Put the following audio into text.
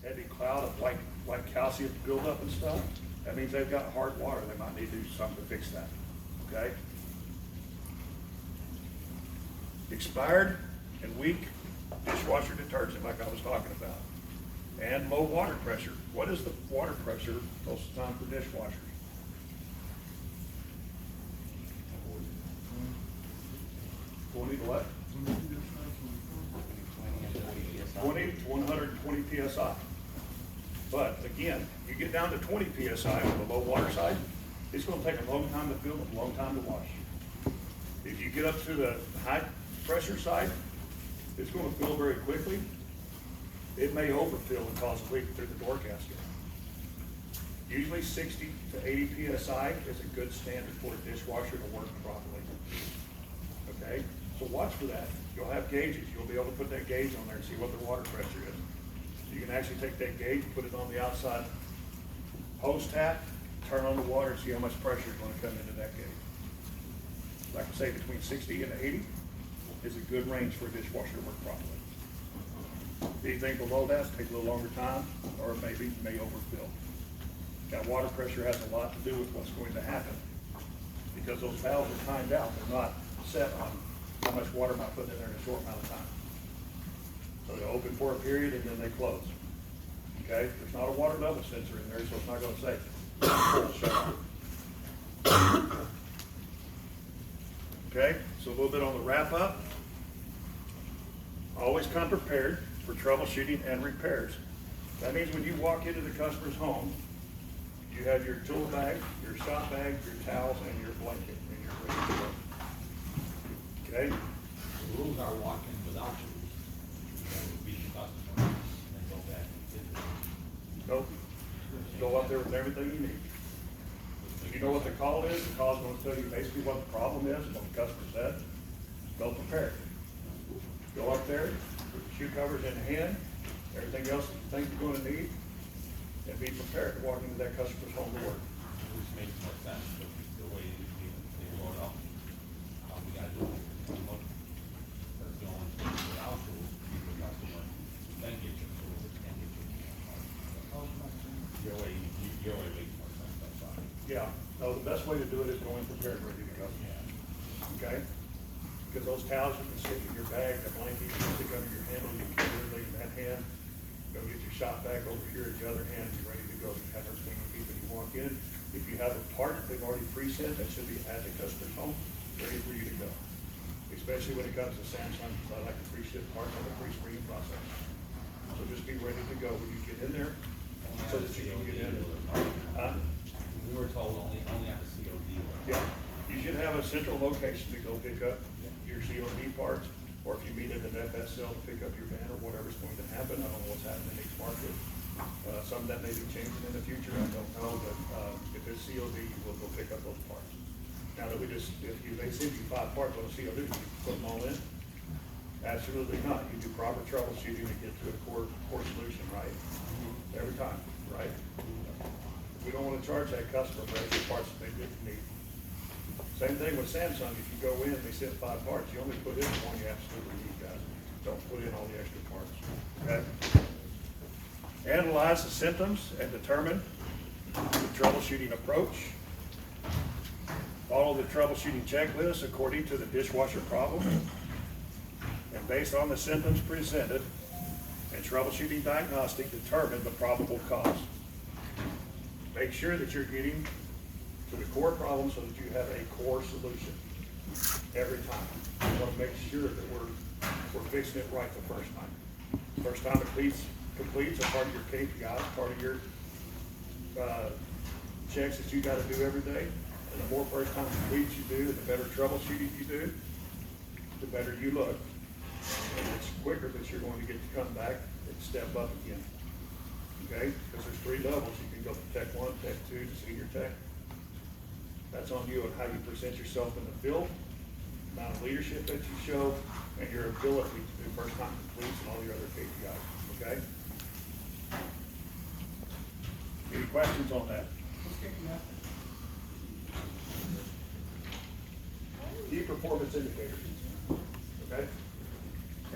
heavy cloud of like calcium buildup and stuff, that means they've got hard water. They might need to do something to fix that, okay? Expired and weak dishwasher detergent, like I was talking about. And low water pressure. What is the water pressure most of the time for dishwashers? 20 to what? 20 to 120 PSI. But again, you get down to 20 PSI on the low water side, it's going to take a long time to fill and a long time to wash. If you get up to the high pressure side, it's going to fill very quickly. It may overfill and cause a leak through the door gasket. Usually 60 to 80 PSI is a good standard for a dishwasher to work properly. Okay, so watch for that. You'll have gauges. You'll be able to put that gauge on there and see what the water pressure is. You can actually take that gauge, put it on the outside hose tap, turn on the water and see how much pressure is going to come into that gauge. Like I say, between 60 and 80 is a good range for a dishwasher to work properly. Anything below that take a little longer time, or maybe may overfill. That water pressure has a lot to do with what's going to happen, because those valves are timed out. They're not set on how much water might put in there in a short amount of time. So they open for a period and then they close. Okay, there's not a water level sensor in there, so it's not going to say full shut off. Okay, so a little bit on the wrap up. Always come prepared for troubleshooting and repairs. That means when you walk into the customer's home, you have your tool bag, your shop bag, your towels, and your blanket, and you're ready to go. Okay? The rules are walk in without tools. That would be the customer and go back and get it. Nope. Go up there with everything you need. If you know what the call is, the call is going to tell you basically what the problem is, what the customer said. Go prepared. Go up there, put your shoe covers in hand, everything else that you think you're going to need, and be prepared to walk into that customer's home to work. Which makes more sense, the way they load up. We gotta do it. That's the only thing without tools, the customer, then get your tools and get your way makes more sense, that's fine. Yeah, no, the best way to do it is going prepared, ready to go. Yeah. Okay? Because those towels you can stick in your bag, the blanket you can stick under your handle, you can literally in that hand. Go get your shop bag over here at the other hand, you're ready to go. You have everything you need when you walk in. If you have a part they've already preset, that should be at the customer's home, ready for you to go. Especially when it comes to Samsung, because I like to pre-ship parts on the pre-screening process. So just be ready to go when you get in there, so that you can get in. We were told only at the COD. Yeah, you should have a central location to go pick up your COD parts, or if you meet at an FSL to pick up your van or whatever's going to happen. I don't know what's happening in each market. Some of that may be changing in the future, I don't know, but if it's COD, you will go pick up those parts. Now that they send you 5 parts on a COD, you put them all in? Absolutely not. You do proper troubleshooting to get to a core solution, right? Every time, right? We don't want to charge that customer for extra parts that they didn't need. Same thing with Samsung. If you go in, they send 5 parts, you only put in the one you absolutely need, guys. Don't put in all the extra parts, okay? Analyze the symptoms and determine the troubleshooting approach. Follow the troubleshooting checklist according to the dishwasher problem. And based on the symptoms presented and troubleshooting diagnostic, determine the probable cause. Make sure that you're getting to the core problem so that you have a core solution every time. We want to make sure that we're fixing it right the first time. First time it completes a part of your KPIs, part of your checks that you got to do every day. And the more first time completes you do, the better troubleshooting you do, the better you look. And it's quicker that you're going to get to come back and step up again. Okay? Because there's 3 levels. You can go from Tech 1, Tech 2 to Senior Tech. That's on you and how you present yourself in the field, the amount of leadership that you show, and your ability to do first time completes and all your other KPIs, okay? Any questions on that? Key performance indicators, okay?